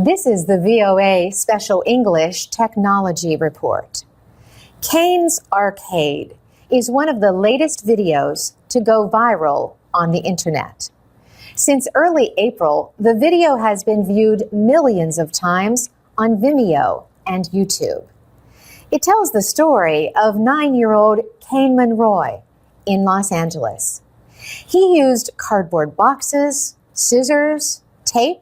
This is the VOA Special English Technology Report. Caines Arcade is one of the latest videos to go viral on the internet. Since early April, the video has been viewed millions of times on Vimeo and YouTube. It tells the story of 9-year-old Cain Monroy in Los Angeles. He used cardboard boxes, scissors, tape,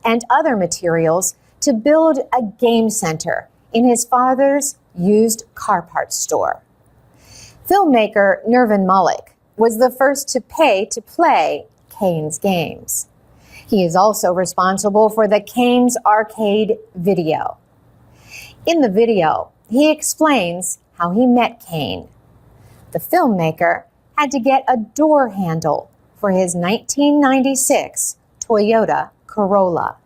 and other materials to build a game center in his father's used car parts store. Filmmaker Nervin Malik was the first to pay to play Cain's games. He is also responsible for the Caines Arcade video. In the video, he explains how he met Cain. The filmmaker had to get a door handle for his 1996 Toyota Corolla.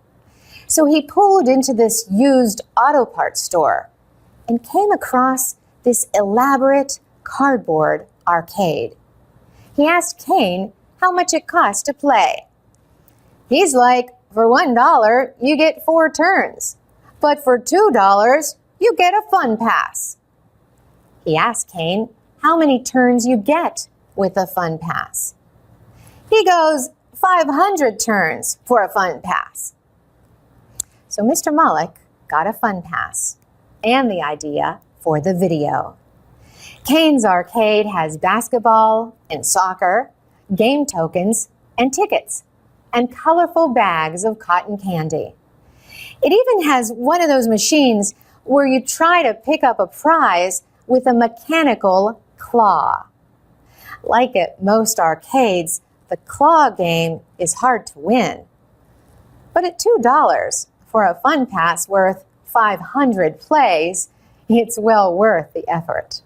So he pulled into this used auto parts store and came across this elaborate cardboard arcade. He asked Cain how much it cost to play. He's like, for $1, you get 4 turns, but for $2, you get a fun pass. He asked Cain how many turns you get with a fun pass. He goes, 500 turns for a fun pass. So Mr. Malik got a fun pass and the idea for the video. Caines Arcade has basketball and soccer, game tokens and tickets, and colorful bags of cotton candy. It even has one of those machines where you try to pick up a prize with a mechanical claw. Like at most arcades, the claw game is hard to win. But at $2 for a fun pass worth 500 plays, it's well worth the effort.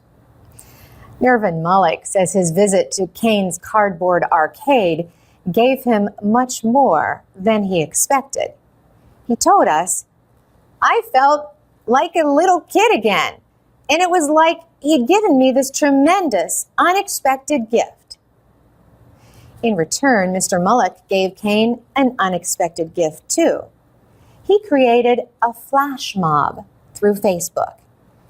Nervin Malik says his visit to Caines Cardboard Arcade gave him much more than he expected. He told us, "I felt like a little kid again, and it was like he'd given me this tremendous, unexpected gift." In return, Mr. Malik gave Cain an unexpected gift too. He created a flash mob through Facebook.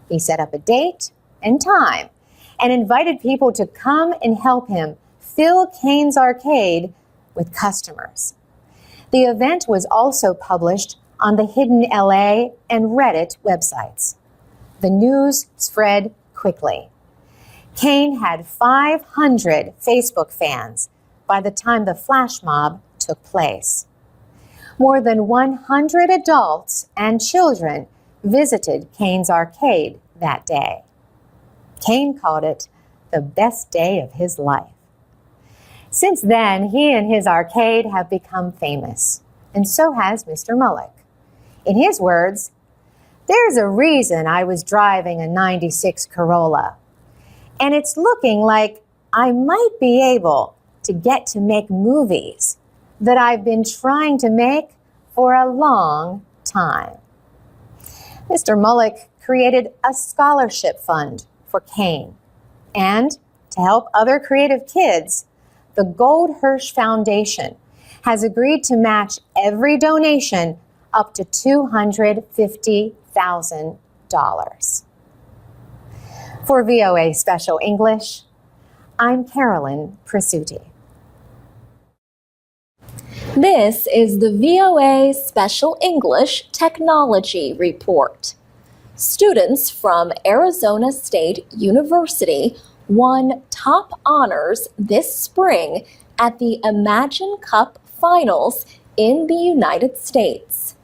He set up a date and time and invited people to come and help him fill Caines Arcade with customers. The event was also published on the Hidden LA and Reddit websites. The news spread quickly. Cain had 500 Facebook fans by the time the flash mob took place. More than 100 adults and children visited Caines Arcade that day. Cain called it the best day of his life. Since then, he and his arcade have become famous, and so has Mr. Malik. In his words, "There's a reason I was driving a 96 Corolla, and it's looking like I might be able to get to make movies that I've been trying to make for a long time." Mr. Malik created a scholarship fund for Cain, and to help other creative kids, the Gold Hirsch Foundation has agreed to match every donation up to $250,000. For VOA Special English, I'm Carolyn Presutti. This is the VOA Special English Technology Report. Students from Arizona State University won top honors this spring at the Imagine Cup Finals in the United States.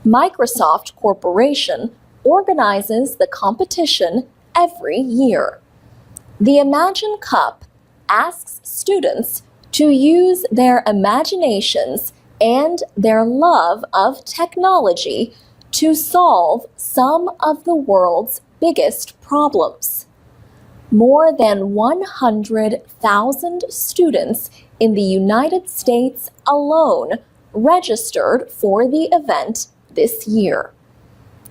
Microsoft Corporation organizes the competition every year. The Imagine Cup asks students to use their imaginations and their love of technology to solve some of the world's biggest problems. More than 100,000 students in the United States alone registered for the event this year.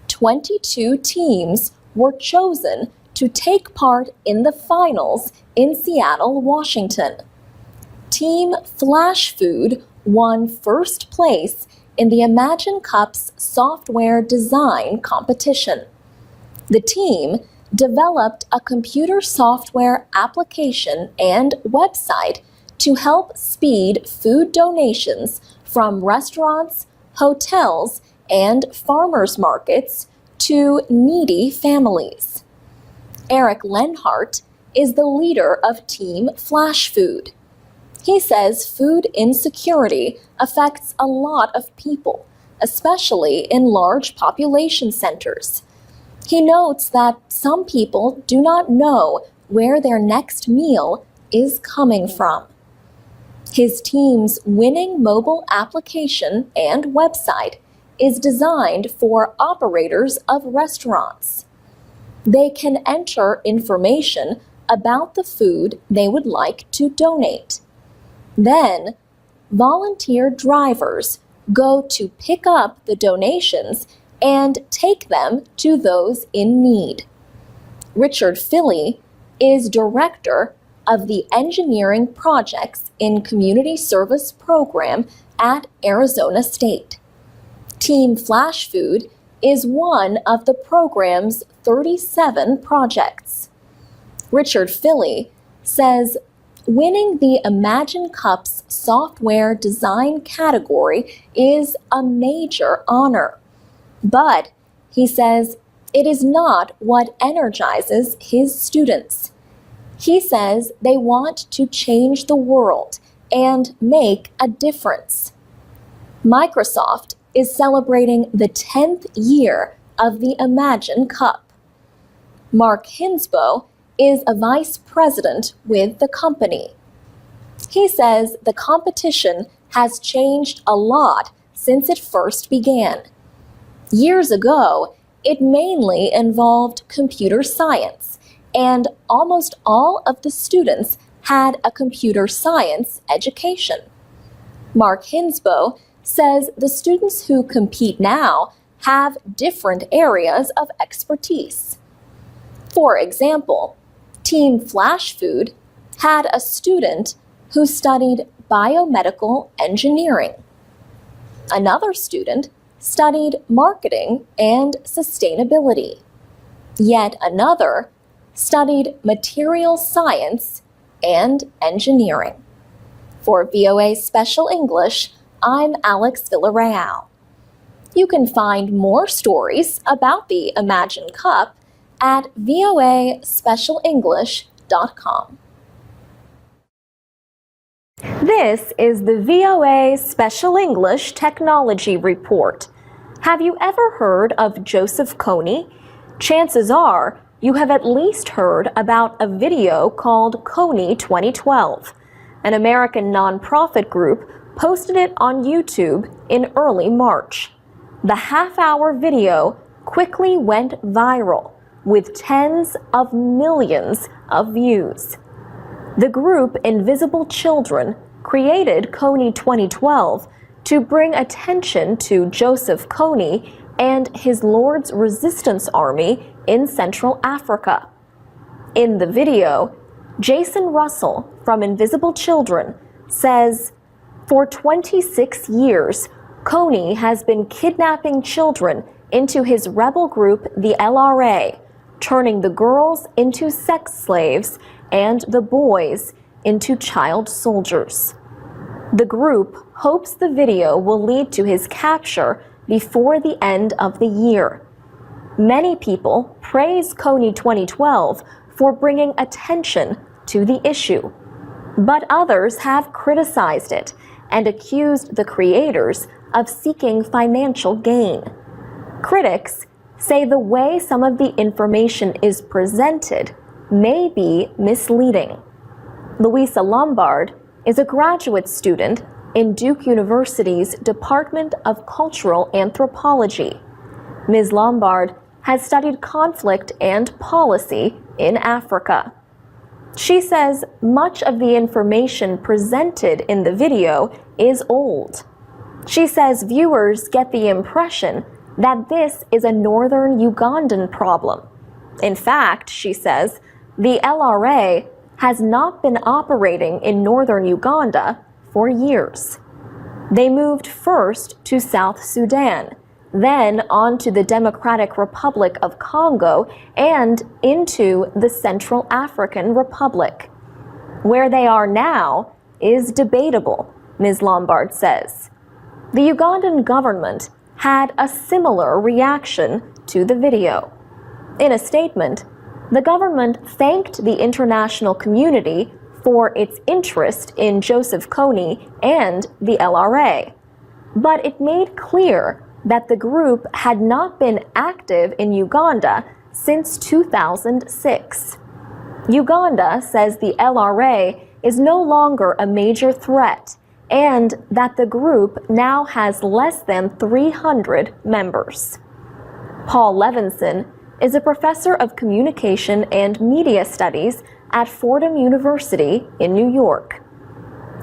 22 teams were chosen to take part in the finals in Seattle, Washington. Team Flash Food won first place in the Imagine Cup's software design competition. The team developed a computer software application and website to help speed food donations from restaurants, hotels, and farmers markets to needy families. Eric Lenhart is the leader of Team Flash Food. He says food insecurity affects a lot of people, especially in large population centers. He notes that some people do not know where their next meal is coming from. His team's winning mobile application and website is designed for operators of restaurants. They can enter information about the food they would like to donate. Then, volunteer drivers go to pick up the donations and take them to those in need. Richard Philly is director of the Engineering Projects in Community Service program at Arizona State. Team Flash Food is one of the program's 37 projects. Richard Philly says winning the Imagine Cup's software design category is a major honor. But, he says, it is not what energizes his students. He says they want to change the world and make a difference. Microsoft is celebrating the 10th year of the Imagine Cup. Mark Hinsbo is a vice president with the company. He says the competition has changed a lot since it first began. Years ago, it mainly involved computer science, and almost all of the students had a computer science education. Mark Hinsbo says the students who compete now have different areas of expertise. For example, Team Flash Food had a student who studied biomedical engineering. Another student studied marketing and sustainability. Yet another studied material science and engineering. For VOA Special English, I'm Alex Villarreal. You can find more stories about the Imagine Cup at voaspecialenglish.com. This is the VOA Special English Technology Report. Have you ever heard of Joseph Kony? Chances are you have at least heard about a video called Kony 2012. An American nonprofit group posted it on YouTube in early March. The half-hour video quickly went viral with tens of millions of views. The group Invisible Children created Kony 2012 to bring attention to Joseph Kony and his Lord's Resistance Army in Central Africa. In the video, Jason Russell from Invisible Children says, "For 26 years, Kony has been kidnapping children into his rebel group, the LRA, turning the girls into sex slaves and the boys into child soldiers." The group hopes the video will lead to his capture before the end of the year. Many people praise Kony 2012 for bringing attention to the issue, but others have criticized it and accused the creators of seeking financial gain. Critics say the way some of the information is presented may be misleading. Louisa Lombard is a graduate student in Duke University's Department of Cultural Anthropology. Ms. Lombard has studied conflict and policy in Africa. She says much of the information presented in the video is old. She says viewers get the impression that this is a northern Ugandan problem. In fact, she says, the LRA has not been operating in northern Uganda for years. They moved first to South Sudan, then on to the Democratic Republic of Congo and into the Central African Republic. Where they are now is debatable, Ms. Lombard says. The Ugandan government had a similar reaction to the video. In a statement, the government thanked the international community for its interest in Joseph Kony and the LRA, but it made clear that the group had not been active in Uganda since 2006. Uganda says the LRA is no longer a major threat and that the group now has less than 300 members. Paul Levinson is a professor of communication and media studies at Fordham University in New York.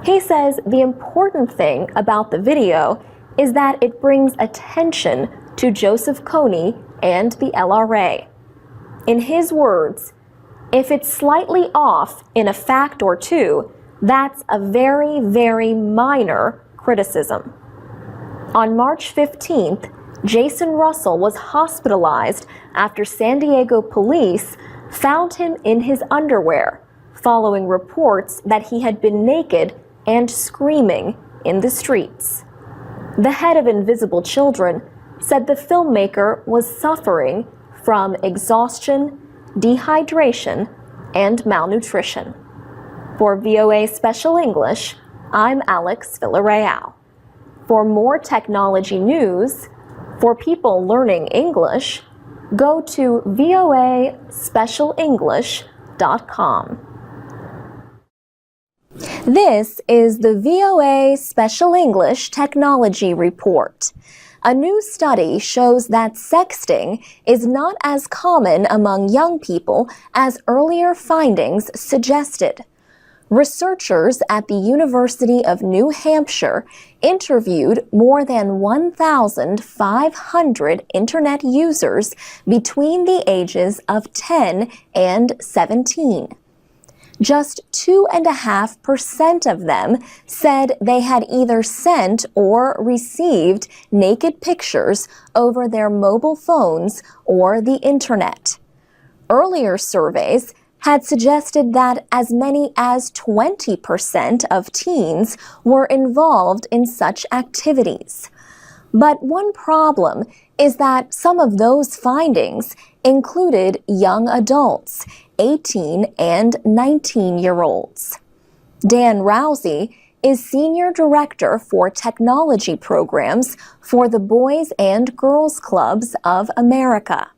He says the important thing about the video is that it brings attention to Joseph Kony and the LRA. In his words, if it's slightly off in a fact or two, that's a very, very minor criticism. On March 15th, Jason Russell was hospitalized after San Diego police found him in his underwear, following reports that he had been naked and screaming in the streets. The head of Invisible Children said the filmmaker was suffering from exhaustion, dehydration, and malnutrition. For VOA Special English, I'm Alex Villarreal. For more technology news, for people learning English, go to voaspecialenglish.com. This is the VOA Special English Technology Report. A new study shows that sexting is not as common among young people as earlier findings suggested. Researchers at the University of New Hampshire interviewed more than 1,500 Internet users between the ages of 10 and 17. Just 2.5% of them said they had either sent or received naked pictures over their mobile phones or the Internet. Earlier surveys had suggested that as many as 20% of teens were involved in such activities. But one problem is that some of those findings included young adults, 18 and 19-year-olds. Dan Rousey is Senior Director for Technology Programs for the Boys and Girls Clubs of America.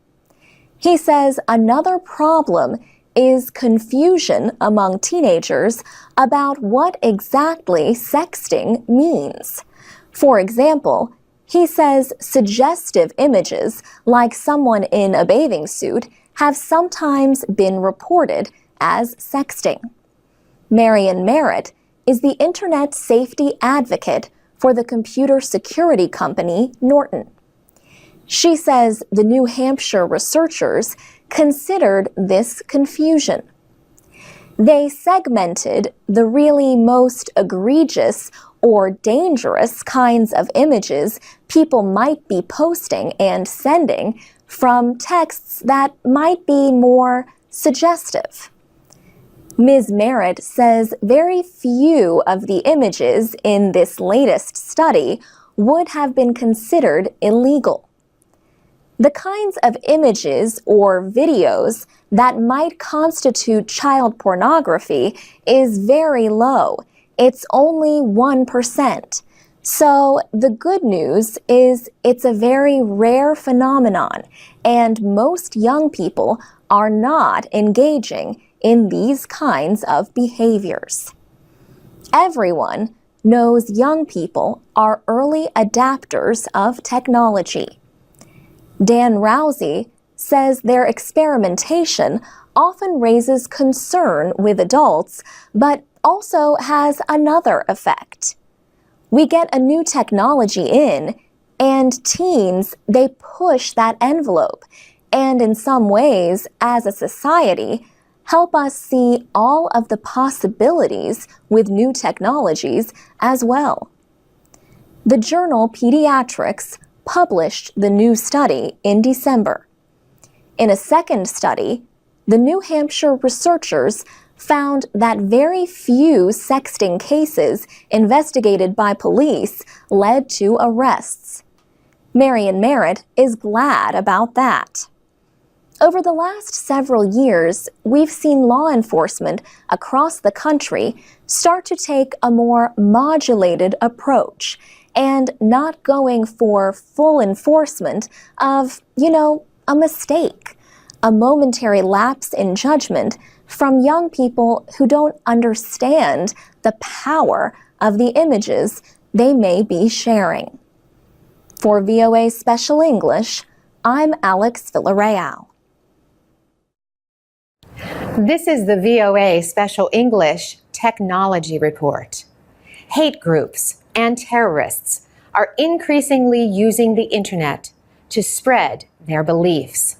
He says another problem is confusion among teenagers about what exactly sexting means. For example, he says suggestive images like someone in a bathing suit have sometimes been reported as sexting. Marion Merritt is the Internet safety advocate for the computer security company Norton. She says the New Hampshire researchers considered this confusion. They segmented the really most egregious or dangerous kinds of images people might be posting and sending from texts that might be more suggestive. Ms. Merritt says very few of the images in this latest study would have been considered illegal. The kinds of images or videos that might constitute child pornography is very low. It's only 1%. So the good news is it's a very rare phenomenon, and most young people are not engaging in these kinds of behaviors. Everyone knows young people are early adapters of technology. Dan Rousey says their experimentation often raises concern with adults, but also has another effect. We get a new technology in, and teens, they push that envelope, and in some ways, as a society, help us see all of the possibilities with new technologies as well. The journal Pediatrics published the new study in December. In a second study, the New Hampshire researchers found that very few sexting cases investigated by police led to arrests. Marion Merritt is glad about that. Over the last several years, we've seen law enforcement across the country start to take a more modulated approach and not going for full enforcement of, a mistake, a momentary lapse in judgment from young people who don't understand the power of the images they may be sharing. For VOA Special English, I'm Alex Villarreal. This is the VOA Special English Technology Report. Hate groups and terrorists are increasingly using the internet to spread their beliefs.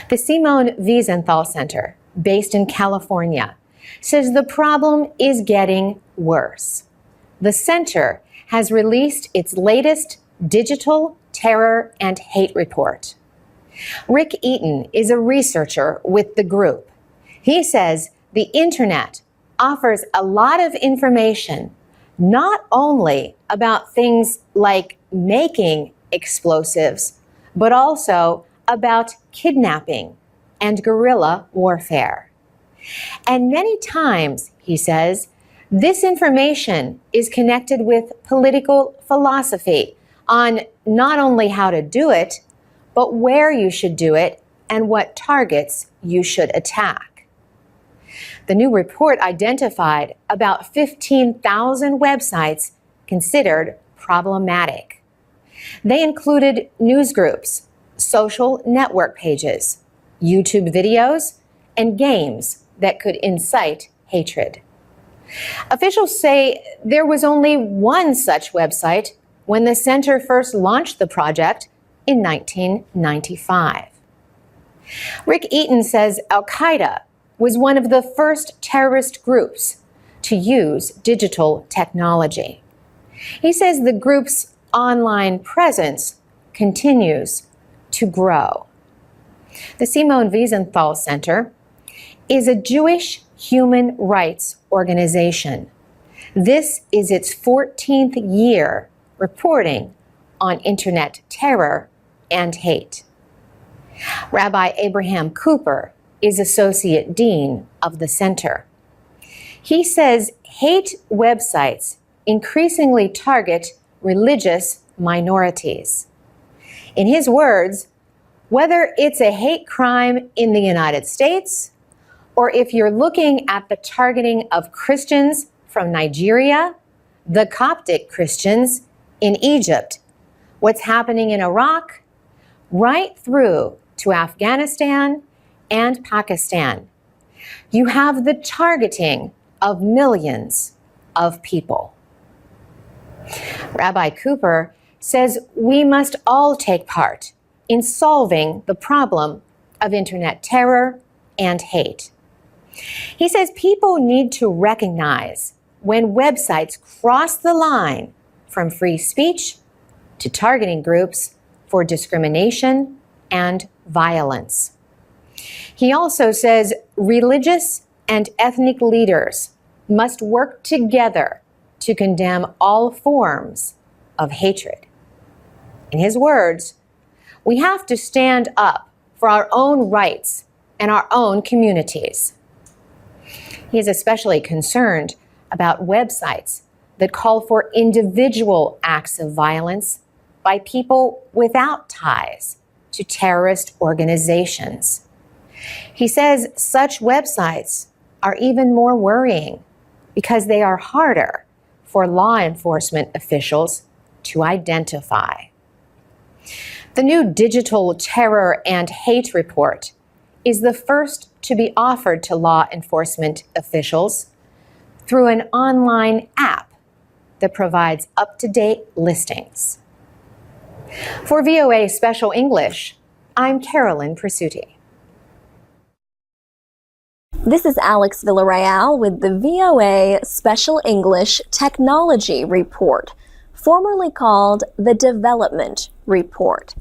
The Simone Wiesenthal Center, based in California, says the problem is getting worse. The center has released its latest digital terror and hate report. Rick Eaton is a researcher with the group. He says the internet offers a lot of information, not only about things like making explosives, but also about kidnapping and guerrilla warfare. And many times, he says, this information is connected with political philosophy on not only how to do it, but where you should do it and what targets you should attack. The new report identified about 15,000 websites considered problematic. They included news groups, social network pages, YouTube videos, and games that could incite hatred. Officials say there was only one such website when the center first launched the project in 1995. Rick Eaton says Al-Qaeda was one of the first terrorist groups to use digital technology. He says the group's online presence continues to grow. The Simone Wiesenthal Center is a Jewish human rights organization. This is its 14th year reporting on internet terror and hate. Rabbi Abraham Cooper is Associate Dean of the Center. He says hate websites increasingly target religious minorities. In his words, whether it's a hate crime in the United States, or if you're looking at the targeting of Christians from Nigeria, the Coptic Christians in Egypt, what's happening in Iraq, right through to Afghanistan and Pakistan, you have the targeting of millions of people. Rabbi Cooper says we must all take part in solving the problem of internet terror and hate. He says people need to recognize when websites cross the line from free speech to targeting groups for discrimination and violence. He also says religious and ethnic leaders must work together to condemn all forms of hatred. In his words, we have to stand up for our own rights and our own communities. He is especially concerned about websites that call for individual acts of violence by people without ties to terrorist organizations. He says such websites are even more worrying because they are harder for law enforcement officials to identify. The new Digital Terror and Hate Report is the first to be offered to law enforcement officials through an online app that provides up-to-date listings. For VOA Special English, I'm Carolyn Presutti. This is Alex Villarreal with the VOA Special English Technology Report. formerly called the Development Report.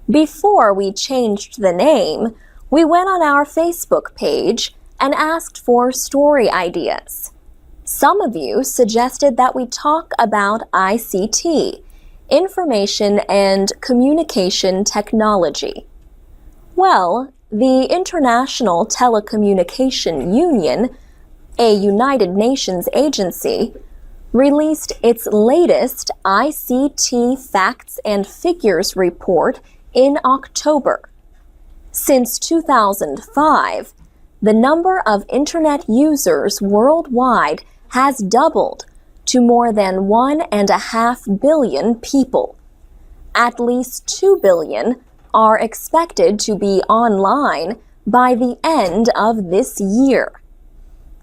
Before we changed the name, we went on our Facebook page and asked for story ideas. Some of you suggested that we talk about ICT, Information and Communication Technology. Well, the International Telecommunication Union, a United Nations agency, released its latest ICT Facts and Figures report in October. Since 2005, the number of Internet users worldwide has doubled to more than 1.5 billion people. At least 2 billion are expected to be online by the end of this year.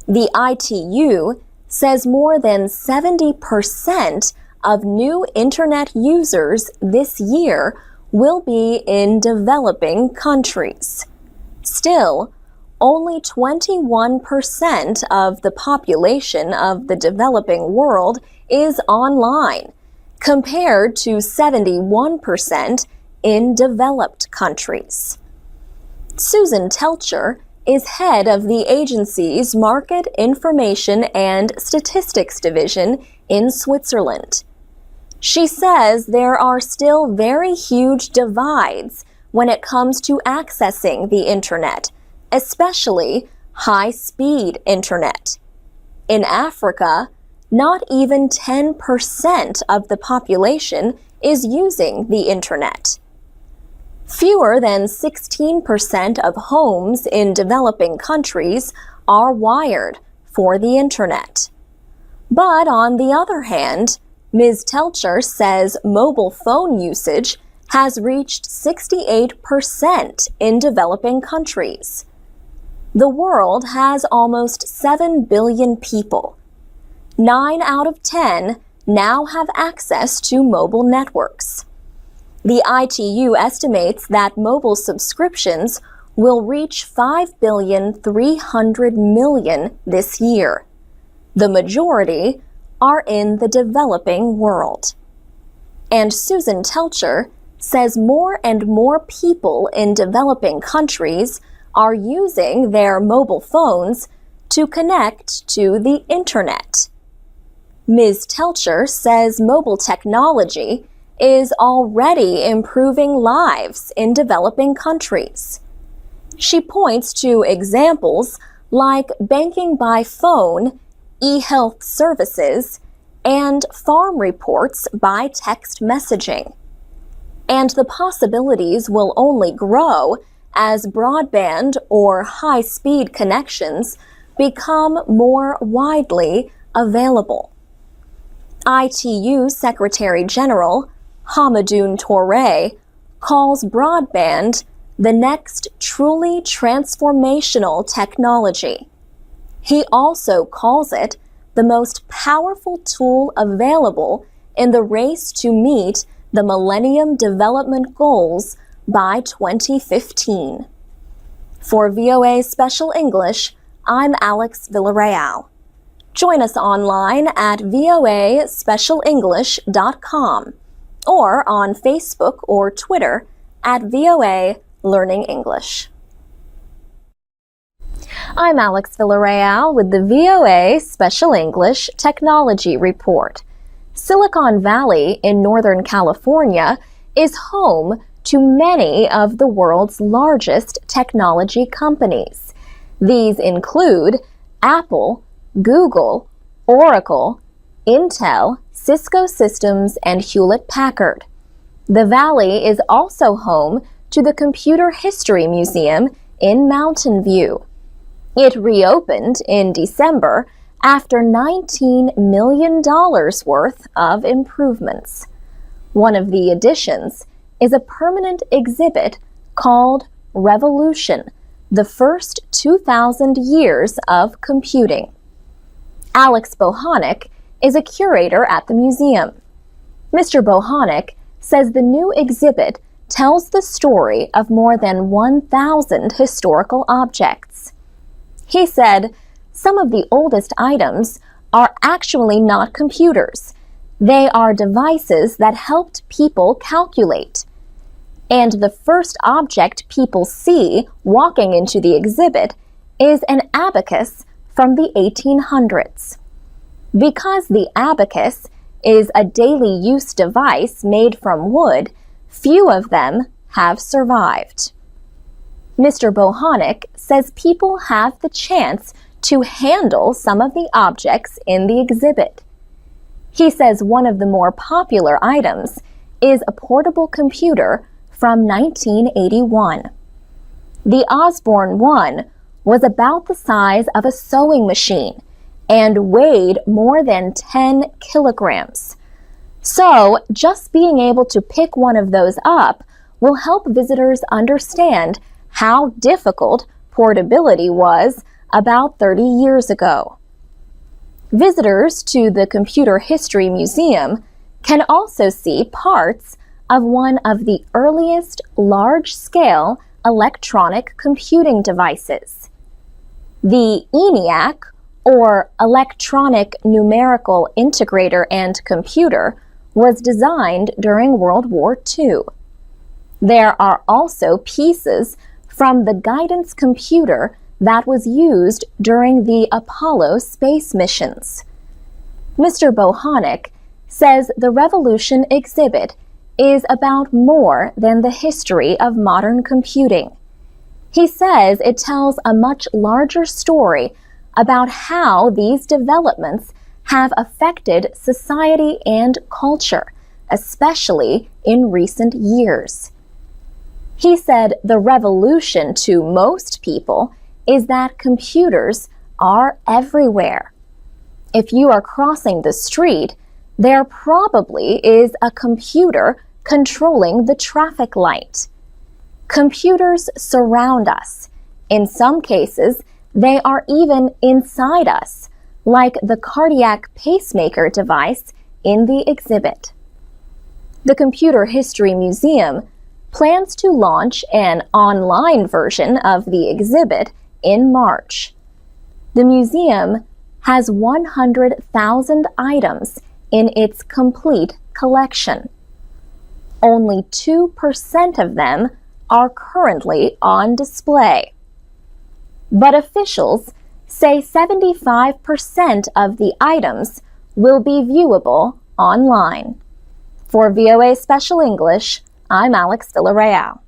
The ITU says more than 70% of new Internet users this year will be in developing countries. Still, only 21% of the population of the developing world is online, compared to 71% in developed countries. Susan Telcher is head of the agency's Market Information and Statistics Division in Switzerland. She says there are still very huge divides when it comes to accessing the Internet, especially high-speed Internet. In Africa, not even 10% of the population is using the Internet. Fewer than 16% of homes in developing countries are wired for the Internet. But on the other hand, Ms. Telcher says mobile phone usage has reached 68% in developing countries. The world has almost 7 billion people. 9 out of 10 now have access to mobile networks. The ITU estimates that mobile subscriptions will reach 5,300,000,000 this year. The majority are in the developing world. And Susan Telcher says more and more people in developing countries are using their mobile phones to connect to the Internet. Ms. Telcher says mobile technology is already improving lives in developing countries. She points to examples like banking by phone, e-health services, and farm reports by text messaging. And the possibilities will only grow as broadband or high-speed connections become more widely available. ITU Secretary General Hamadoun Touré calls broadband the next truly transformational technology. He also calls it the most powerful tool available in the race to meet the Millennium Development Goals by 2015. For VOA Special English, I'm Alex Villarreal. Join us online at voaspecialenglish.com or on Facebook or Twitter at VOA Learning English. I'm Alex Villarreal with the VOA Special English Technology Report. Silicon Valley in Northern California is home to many of the world's largest technology companies. These include Apple, Google, Oracle, Intel, Cisco Systems, and Hewlett-Packard. The Valley is also home to the Computer History Museum in Mountain View. It reopened in December after $19 million worth of improvements. One of the additions is a permanent exhibit called Revolution, the first 2,000 years of computing. Alex Bohanek is a curator at the museum. Mr. Bohanek says the new exhibit tells the story of more than 1,000 historical objects. He said some of the oldest items are actually not computers. They are devices that helped people calculate. And the first object people see walking into the exhibit is an abacus from the 1800s. Because the abacus is a daily use device made from wood, few of them have survived. Mr. Bohonic says people have the chance to handle some of the objects in the exhibit. He says one of the more popular items is a portable computer from 1981. The Osborne 1 was about the size of a sewing machine and weighed more than 10 kilograms. So, just being able to pick one of those up will help visitors understand how difficult portability was about 30 years ago. Visitors to the Computer History Museum can also see parts of one of the earliest large-scale electronic computing devices. The ENIAC, or Electronic Numerical Integrator and Computer, was designed during World War II. There are also pieces from the guidance computer that was used during the Apollo space missions. Mr. Bohonic says the Revolution exhibit is about more than the history of modern computing. He says it tells a much larger story about how these developments have affected society and culture, especially in recent years. He said the revolution to most people is that computers are everywhere. If you are crossing the street, there probably is a computer controlling the traffic light. Computers surround us. In some cases, they are even inside us, like the cardiac pacemaker device in the exhibit. The Computer History Museum plans to launch an online version of the exhibit in March. The museum has 100,000 items in its complete collection. Only 2% of them are currently on display. But officials say 75% of the items will be viewable online. For VOA Special English, I'm Alex Villarreal.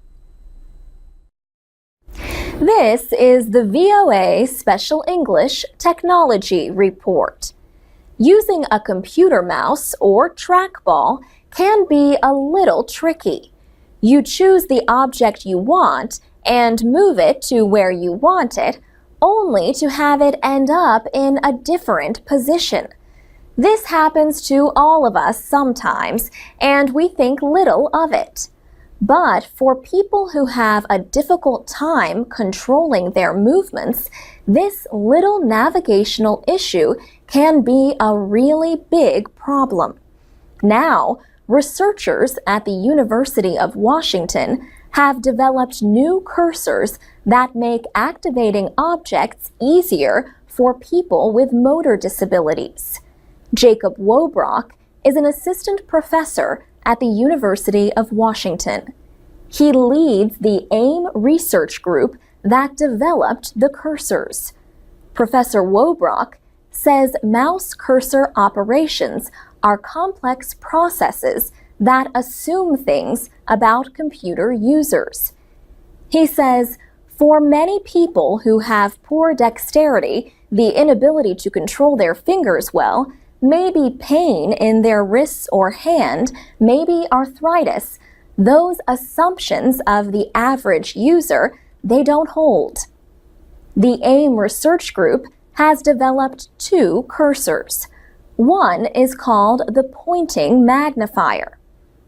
This is the VOA Special English Technology Report. Using a computer mouse or trackball can be a little tricky. You choose the object you want and move it to where you want it, only to have it end up in a different position. This happens to all of us sometimes, and we think little of it. But for people who have a difficult time controlling their movements, this little navigational issue can be a really big problem. Now, researchers at the University of Washington have developed new cursors that make activating objects easier for people with motor disabilities. Jacob Wobrock is an assistant professor at the University of Washington. He leads the AIM research group that developed the cursors. Professor Wobrock says mouse cursor operations are complex processes that assume things about computer users. He says, for many people who have poor dexterity, the inability to control their fingers well, maybe pain in their wrists or hand, maybe arthritis, those assumptions of the average user, they don't hold. The AIM research group has developed two cursors. One is called the pointing magnifier.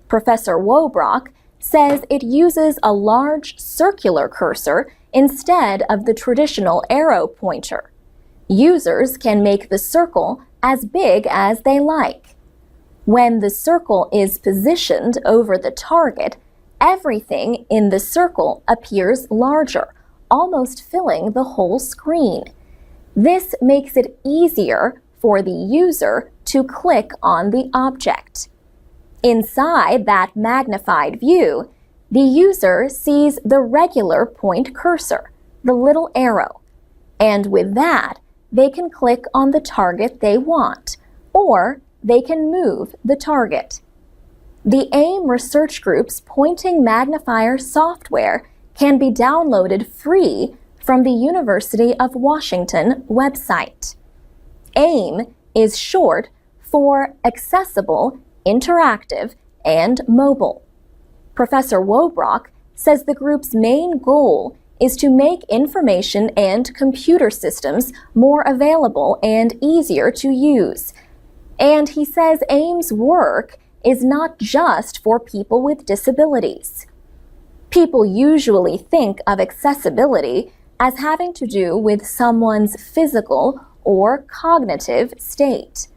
Professor Wobrock says it uses a large circular cursor instead of the traditional arrow pointer. Users can make the circle as big as they like. When the circle is positioned over the target, everything in the circle appears larger, almost filling the whole screen. This makes it easier for the user to click on the object. Inside that magnified view, the user sees the regular point cursor, the little arrow, and with that, they can click on the target they want, or they can move the target. The AIM Research Group's pointing magnifier software can be downloaded free from the University of Washington website. AIM is short for Accessible, Interactive, and Mobile. Professor Wobrock says the group's main goal is to make information and computer systems more available and easier to use. And he says AIM's work is not just for people with disabilities. People usually think of accessibility as having to do with someone's physical or cognitive state.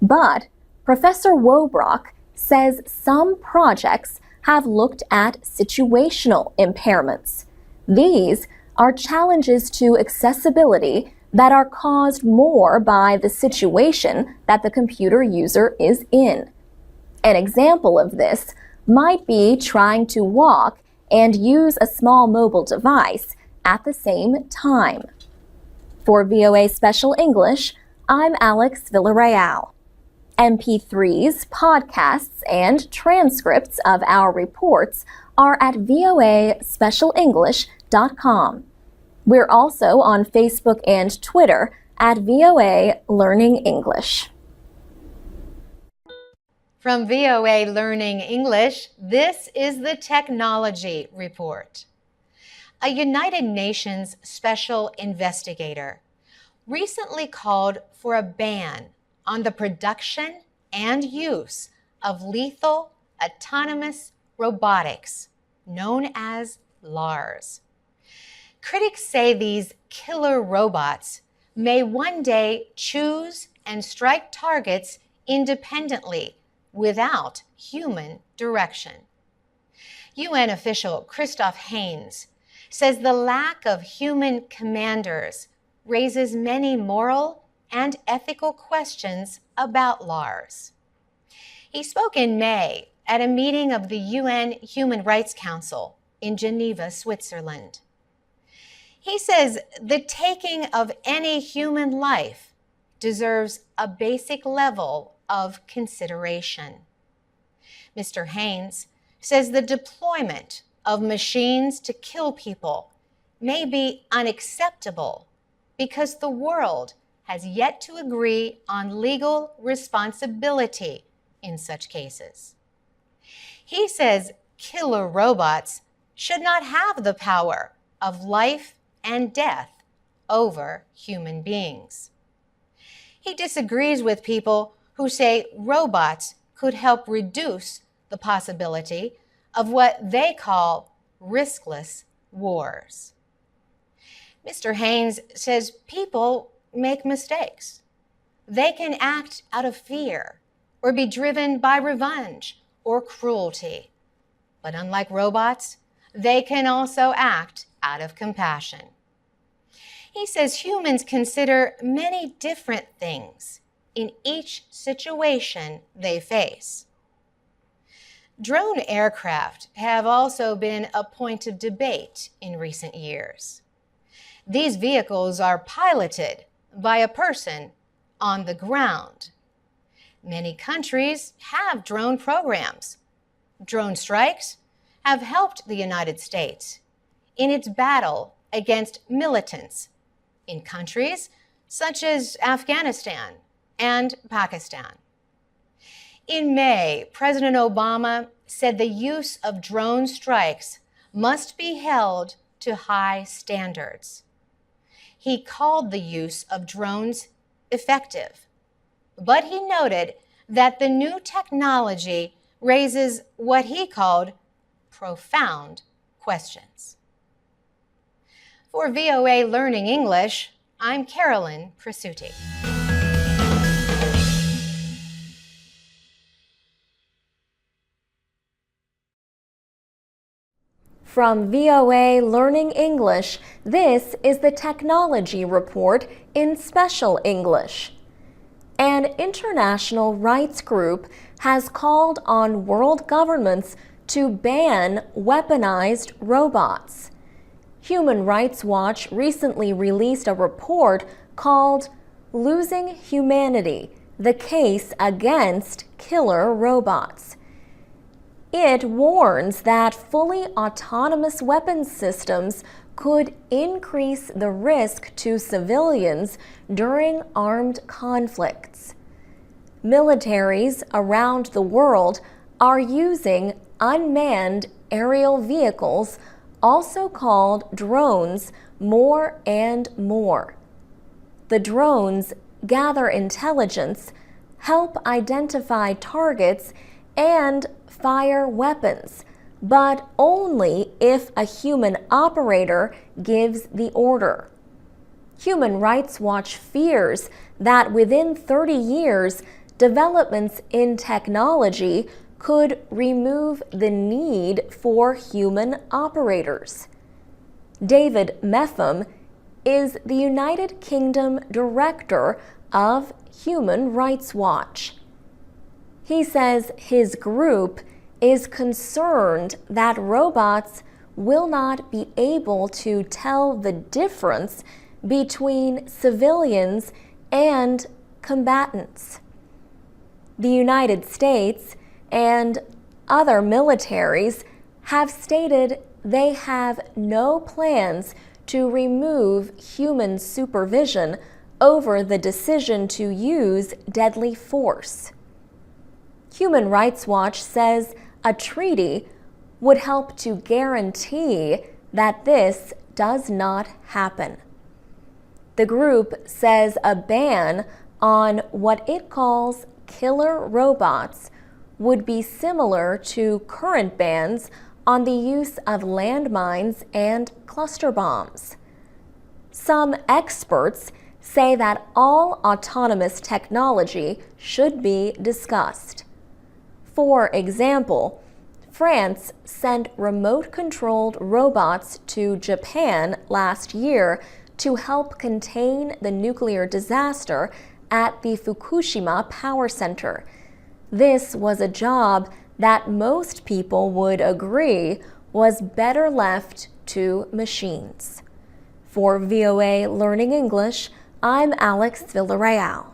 But Professor Wobrock says some projects have looked at situational impairments. These are challenges to accessibility that are caused more by the situation that the computer user is in. An example of this might be trying to walk and use a small mobile device at the same time. For VOA Special English, I'm Alex Villarreal. MP3s, podcasts, and transcripts of our reports are at voaspecialenglish.com. We're also on Facebook and Twitter at VOA Learning English. From VOA Learning English, this is the Technology Report. A United Nations special investigator recently called for a ban on the production and use of lethal autonomous robotics, known as LARs. Critics say these killer robots may one day choose and strike targets independently without human direction. UN official Christoph Haynes says the lack of human commanders raises many moral and ethical questions about LARs. He spoke in May at a meeting of the UN Human Rights Council in Geneva, Switzerland. He says the taking of any human life deserves a basic level of consideration. Mr. Haynes says the deployment of machines to kill people may be unacceptable because the world has yet to agree on legal responsibility in such cases. He says killer robots should not have the power of life and death over human beings. He disagrees with people who say robots could help reduce the possibility of what they call riskless wars. Mr. Haynes says people make mistakes. They can act out of fear or be driven by revenge or cruelty. But unlike robots, they can also act out of compassion. He says humans consider many different things in each situation they face. Drone aircraft have also been a point of debate in recent years. These vehicles are piloted by a person on the ground. Many countries have drone programs. Drone strikes have helped the United States in its battle against militants in countries such as Afghanistan and Pakistan. In May, President Obama said the use of drone strikes must be held to high standards. He called the use of drones effective, but he noted that the new technology raises what he called profound questions. For VOA Learning English, I'm Carolyn Presutti. From VOA Learning English, this is the Technology Report in Special English. an international rights group has called on world governments to ban weaponized robots. Human Rights Watch recently released a report called Losing Humanity: The Case Against Killer Robots. It warns that fully autonomous weapons systems could increase the risk to civilians during armed conflicts. Militaries around the world are using unmanned aerial vehicles, also called drones, more and more. The drones gather intelligence, help identify targets, and fire weapons, but only if a human operator gives the order. Human Rights Watch fears that within 30 years, developments in technology could remove the need for human operators. David Meffam is the United Kingdom Director of Human Rights Watch. He says his group is concerned that robots will not be able to tell the difference between civilians and combatants. The United States and other militaries have stated they have no plans to remove human supervision over the decision to use deadly force. Human Rights Watch says a treaty would help to guarantee that this does not happen. The group says a ban on what it calls killer robots would be similar to current bans on the use of landmines and cluster bombs. Some experts say that all autonomous technology should be discussed. For example, France sent remote-controlled robots to Japan last year to help contain the nuclear disaster at the Fukushima Power Center. This was a job that most people would agree was better left to machines. For VOA Learning English, I'm Alex Villarreal.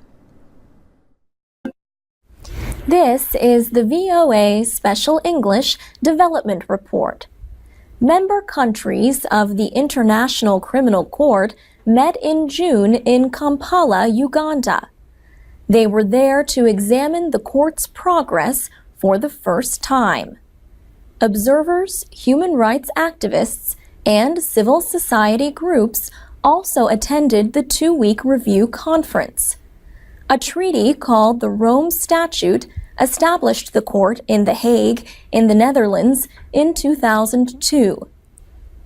This is the VOA Special English Development Report. Member countries of the International Criminal Court met in June in Kampala, Uganda. They were there to examine the court's progress for the first time. Observers, human rights activists, and civil society groups also attended the two-week review conference. A treaty called the Rome Statute established the court in The Hague in the Netherlands in 2002.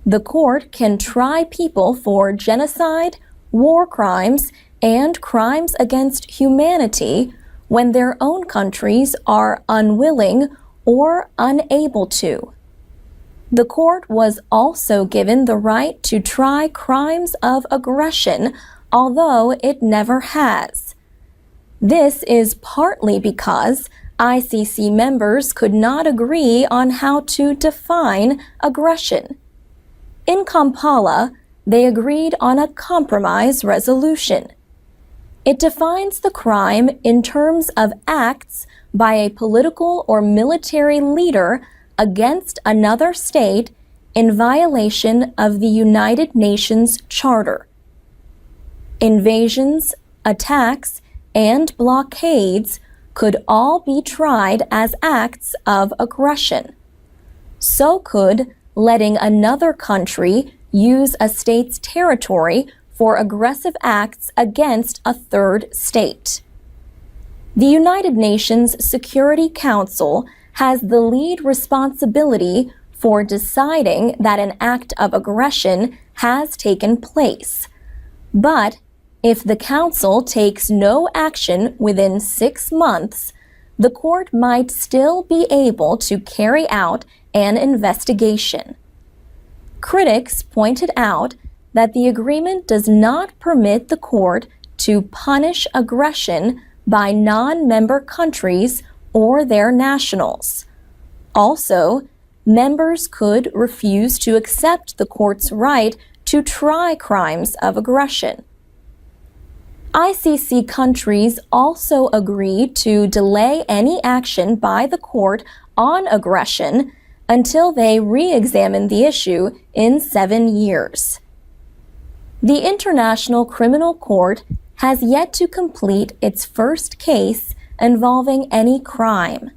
The court can try people for genocide, war crimes, and crimes against humanity when their own countries are unwilling or unable to. The court was also given the right to try crimes of aggression, although it never has. This is partly because ICC members could not agree on how to define aggression. In Kampala, they agreed on a compromise resolution. It defines the crime in terms of acts by a political or military leader against another state in violation of the United Nations Charter. Invasions, attacks, and blockades could all be tried as acts of aggression. So could letting another country use a state's territory for aggressive acts against a third state. The United Nations Security Council has the lead responsibility for deciding that an act of aggression has taken place. But if the Council takes no action within 6 months, the court might still be able to carry out an investigation. Critics pointed out that the agreement does not permit the court to punish aggression by non-member countries or their nationals. Also, members could refuse to accept the court's right to try crimes of aggression. ICC countries also agreed to delay any action by the court on aggression until they re-examine the issue in 7 years. The International Criminal Court has yet to complete its first case involving any crime.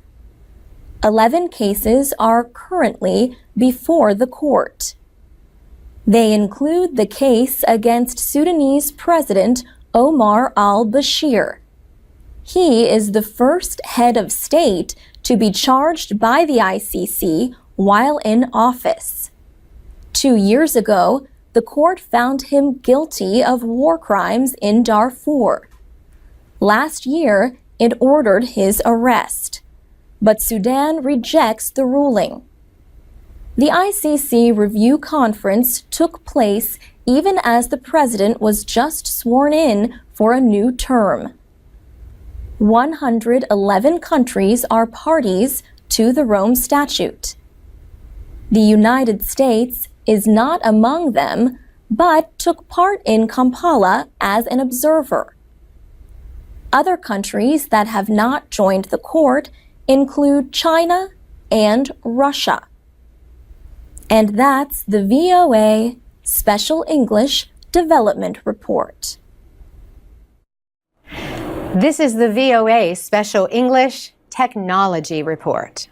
11 cases are currently before the court. They include the case against Sudanese President Omar al-Bashir. He is the first head of state to be charged by the ICC while in office. 2 years ago, the court found him guilty of war crimes in Darfur. Last year, it ordered his arrest, but Sudan rejects the ruling. The ICC review conference took place even as the president was just sworn in for a new term. 111 countries are parties to the Rome Statute. The United States is not among them, but took part in Kampala as an observer. Other countries that have not joined the court include China and Russia. And that's the VOA Special English Development Report. This is the VOA Special English Technology Report.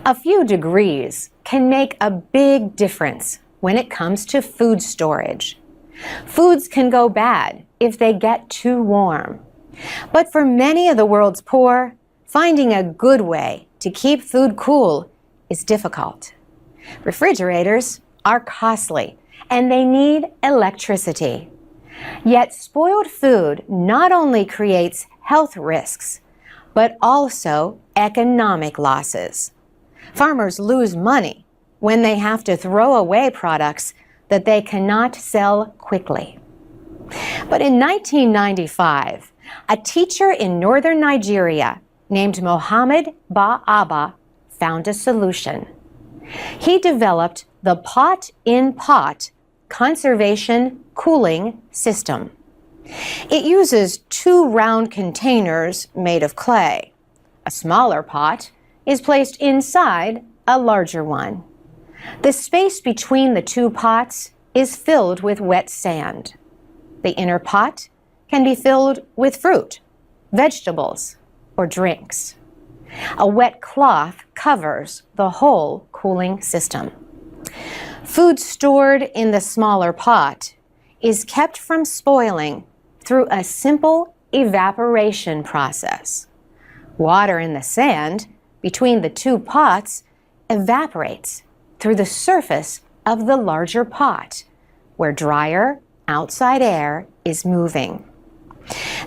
A few degrees can make a big difference when it comes to food storage. Foods can go bad if they get too warm. But for many of the world's poor, finding a good way to keep food cool is difficult. Refrigerators are costly and they need electricity. Yet spoiled food not only creates health risks, but also economic losses. Farmers lose money when they have to throw away products that they cannot sell quickly. But in 1995, a teacher in northern Nigeria named Mohammed Ba-Abba found a solution. He developed the pot-in-pot conservation cooling system. It uses 2 round containers made of clay. A smaller pot is placed inside a larger one. The space between the 2 pots is filled with wet sand. The inner pot can be filled with fruit, vegetables, or drinks. A wet cloth covers the whole cooling system. Food stored in the smaller pot is kept from spoiling through a simple evaporation process. Water in the sand between the 2 pots evaporates through the surface of the larger pot, where drier outside air is moving.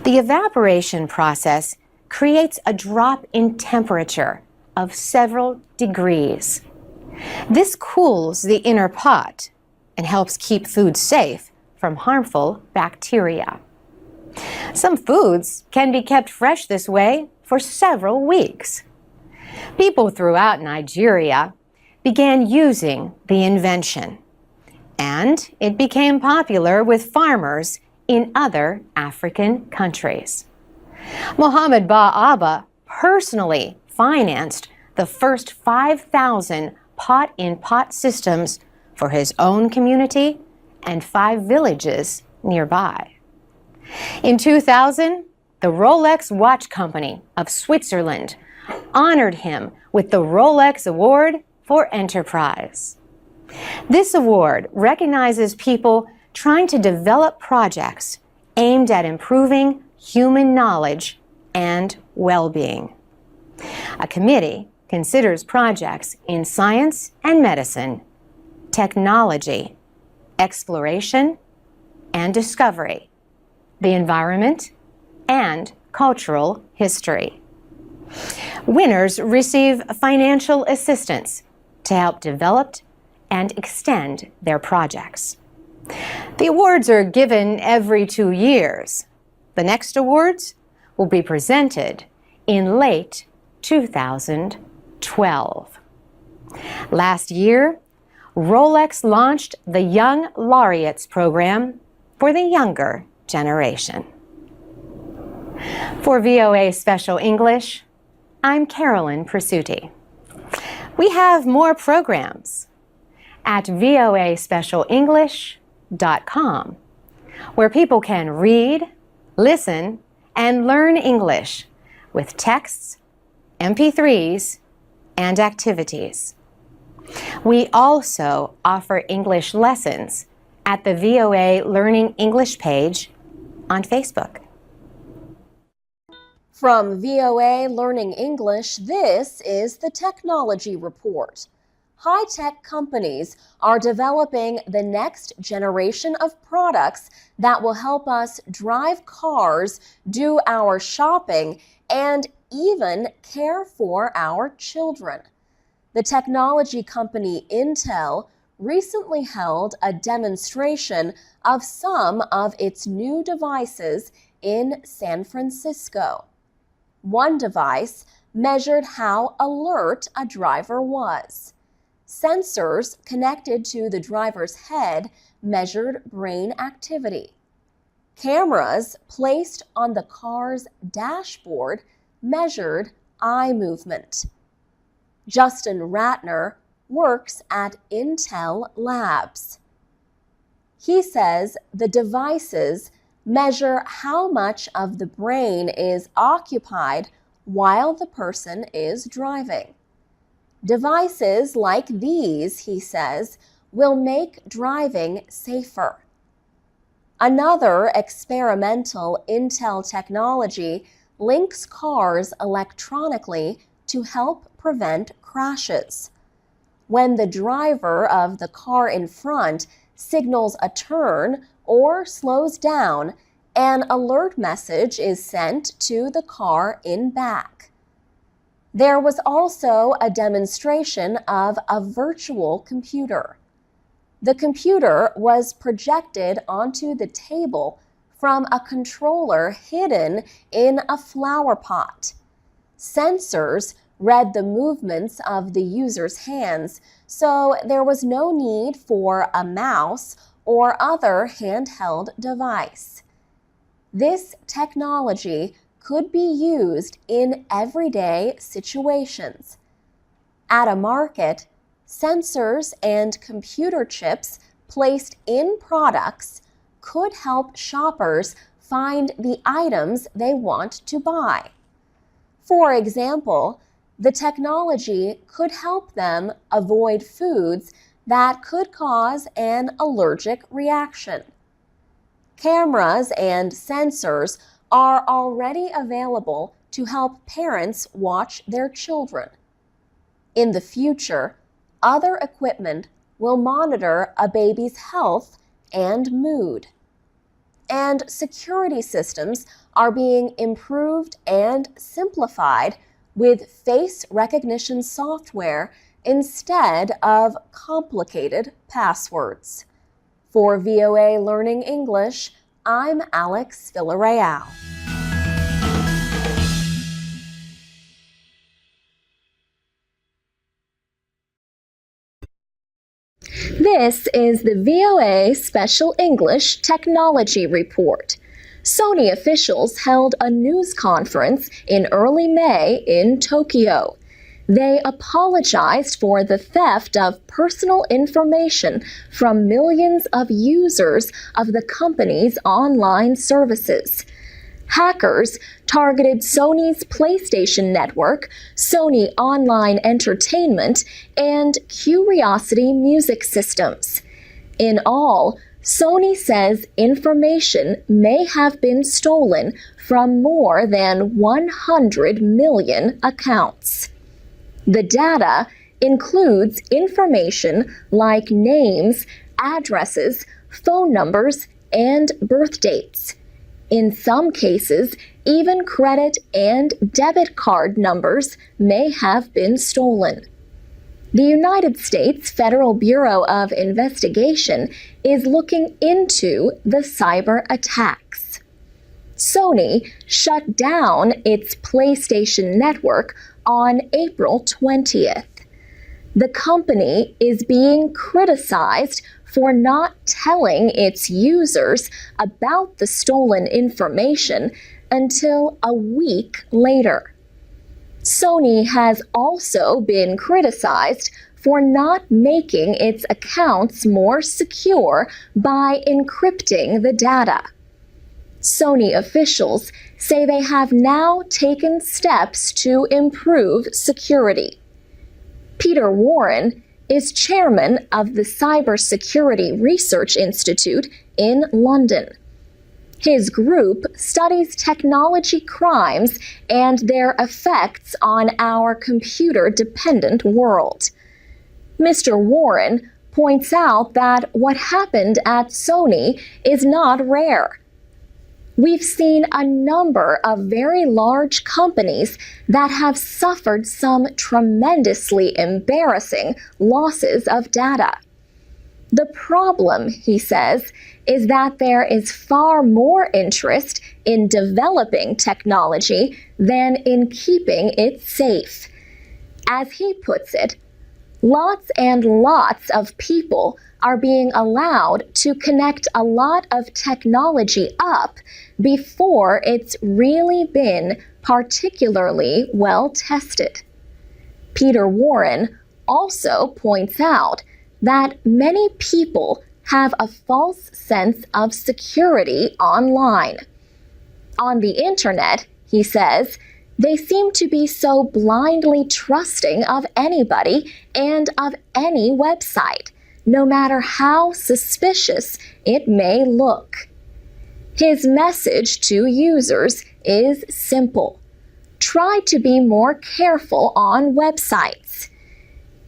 The evaporation process creates a drop in temperature of several degrees. This cools the inner pot and helps keep food safe from harmful bacteria. Some foods can be kept fresh this way for several weeks. People throughout Nigeria began using the invention, and it became popular with farmers in other African countries. Mohammed Ba-Abba personally financed the first 5,000 pot-in-pot systems for his own community and 5 villages nearby. In 2000, the Rolex Watch Company of Switzerland honored him with the Rolex Award for Enterprise. This award recognizes people trying to develop projects aimed at improving human knowledge and well-being. A committee considers projects in science and medicine, technology, exploration and discovery, the environment, and cultural history. Winners receive financial assistance to help develop and extend their projects. The awards are given every 2 years. The next awards will be presented in late 2012. Last year, Rolex launched the Young Laureates program for the younger generation. For VOA Special English, I'm Carolyn Presutti. We have more programs at voaspecialenglish.com, where people can read, listen, and learn English with texts, MP3s, and activities. We also offer English lessons at the VOA Learning English page on Facebook. From VOA Learning English, this is the Technology Report. High-tech companies are developing the next generation of products that will help us drive cars, do our shopping, and even care for our children. The technology company Intel recently held a demonstration of some of its new devices in San Francisco. One device measured how alert a driver was. Sensors connected to the driver's head measured brain activity. Cameras placed on the car's dashboard measured eye movement. Justin Ratner works at Intel Labs. He says the devices measure how much of the brain is occupied while the person is driving. Devices like these, he says, will make driving safer. Another experimental Intel technology links cars electronically to help prevent crashes. When the driver of the car in front signals a turn or slows down, an alert message is sent to the car in back. There was also a demonstration of a virtual computer. The computer was projected onto the table from a controller hidden in a flower pot. Sensors read the movements of the user's hands, so there was no need for a mouse or other handheld device. This technology could be used in everyday situations. At a market, sensors and computer chips placed in products could help shoppers find the items they want to buy. For example, the technology could help them avoid foods that could cause an allergic reaction. Cameras and sensors are already available to help parents watch their children. In the future, other equipment will monitor a baby's health and mood. And security systems are being improved and simplified with face recognition software instead of complicated passwords. For VOA Learning English, I'm Alex Villarreal. This is the VOA Special English Technology Report. Sony officials held a news conference in early May in Tokyo. They apologized for the theft of personal information from millions of users of the company's online services. Hackers targeted Sony's PlayStation Network, Sony Online Entertainment, and Curiosity Music Systems. In all, Sony says information may have been stolen from more than 100 million accounts. The data includes information like names, addresses, phone numbers, and birth dates. In some cases, even credit and debit card numbers may have been stolen. The United States Federal Bureau of Investigation is looking into the cyber attacks. Sony shut down its PlayStation network on April 20th. The company is being criticized for not telling its users about the stolen information until a week later. Sony has also been criticized for not making its accounts more secure by encrypting the data. Sony officials say they have now taken steps to improve security. Peter Warren is chairman of the Cybersecurity Research Institute in London. His group studies technology crimes and their effects on our computer-dependent world. Mr. Warren points out that what happened at Sony is not rare. We've seen a number of very large companies that have suffered some tremendously embarrassing losses of data. The problem, he says, is that there is far more interest in developing technology than in keeping it safe. As he puts it, lots and lots of people are being allowed to connect a lot of technology up before it's really been particularly well tested. Peter Warren also points out that many people have a false sense of security online. On the internet, he says, they seem to be so blindly trusting of anybody and of any website, no matter how suspicious it may look. His message to users is simple. Try to be more careful on websites.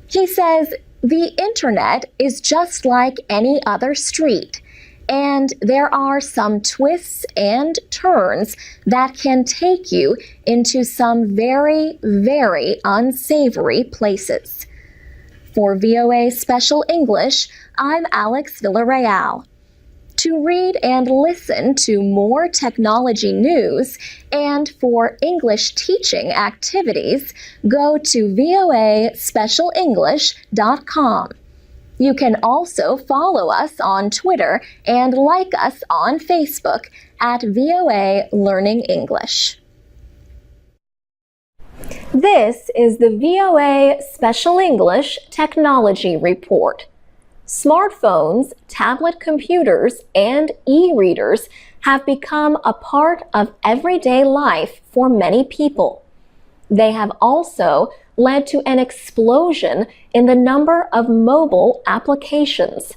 He says the internet is just like any other street, and there are some twists and turns that can take you into some very, very unsavory places. For VOA Special English, I'm Alex Villarreal. To read and listen to more technology news and for English teaching activities, go to voaspecialenglish.com. You can also follow us on Twitter and like us on Facebook at VOA Learning English. This is the VOA Special English Technology Report. Smartphones, tablet computers, and e-readers have become a part of everyday life for many people. They have also led to an explosion in the number of mobile applications.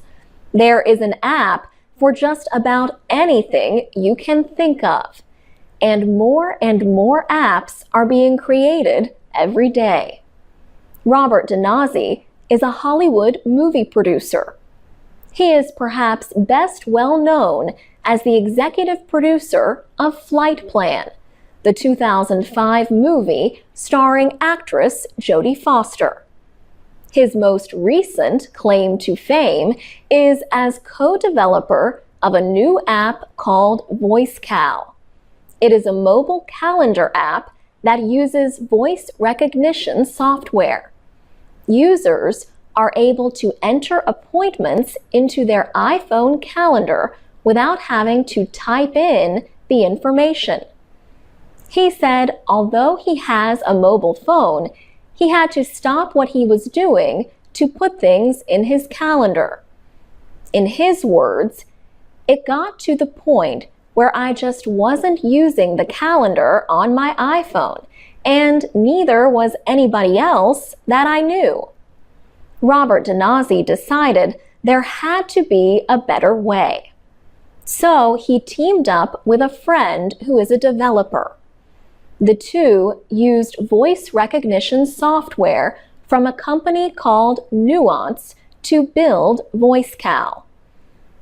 There is an app for just about anything you can think of, and more apps are being created every day. Robert Denazzi is a Hollywood movie producer. He is perhaps best well known as the executive producer of Flight Plan, the 2005 movie starring actress Jodie Foster. His most recent claim to fame is as co-developer of a new app called VoiceCal. It is a mobile calendar app that uses voice recognition software. Users are able to enter appointments into their iPhone calendar without having to type in the information. He said although he has a mobile phone, he had to stop what he was doing to put things in his calendar. In his words, "It got to the point where I just wasn't using the calendar on my iPhone, and neither was anybody else that I knew." Robert Denazzi decided there had to be a better way. So he teamed up with a friend who is a developer. The two used voice recognition software from a company called Nuance to build VoiceCal.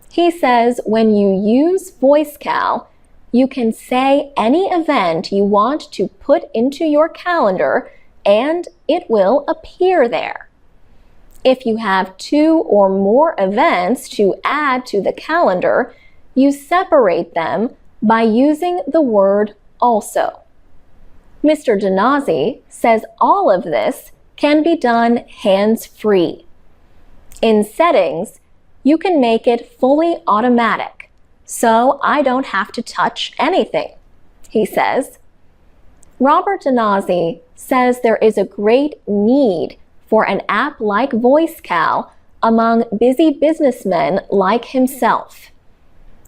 He says when you use VoiceCal, you can say any event you want to put into your calendar and it will appear there. If you have 2 or more events to add to the calendar, you separate them by using the word also. Mr. Genasi says all of this can be done hands-free. In Settings, you can make it fully automatic, so I don't have to touch anything, he says. Robert Genasi says there is a great need for an app like VoiceCal among busy businessmen like himself.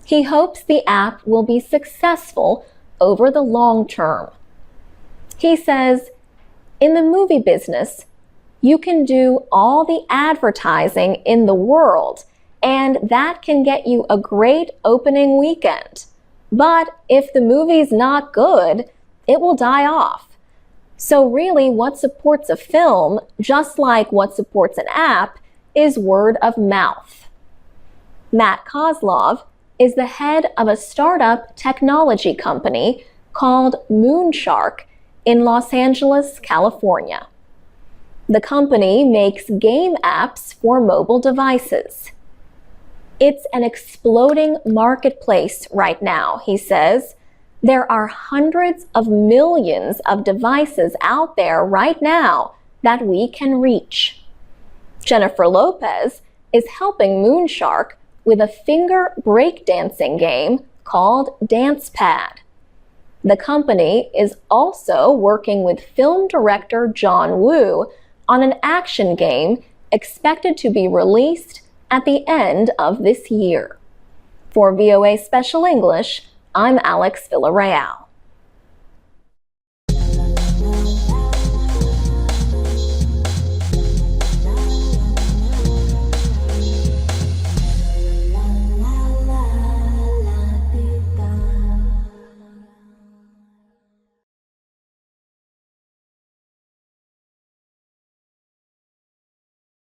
He hopes the app will be successful over the long term. He says, in the movie business, you can do all the advertising in the world, and that can get you a great opening weekend. But if the movie's not good, it will die off. So really, what supports a film, just like what supports an app, is word of mouth. Matt Kozlov is the head of a startup technology company called Moonshark in Los Angeles, California. The company makes game apps for mobile devices. It's an exploding marketplace right now, he says. There are hundreds of millions of devices out there right now that we can reach. Jennifer Lopez is helping Moonshark with a finger breakdancing game called DancePad. The company is also working with film director John Woo on an action game expected to be released at the end of this year. For VOA Special English, I'm Alex Villarreal.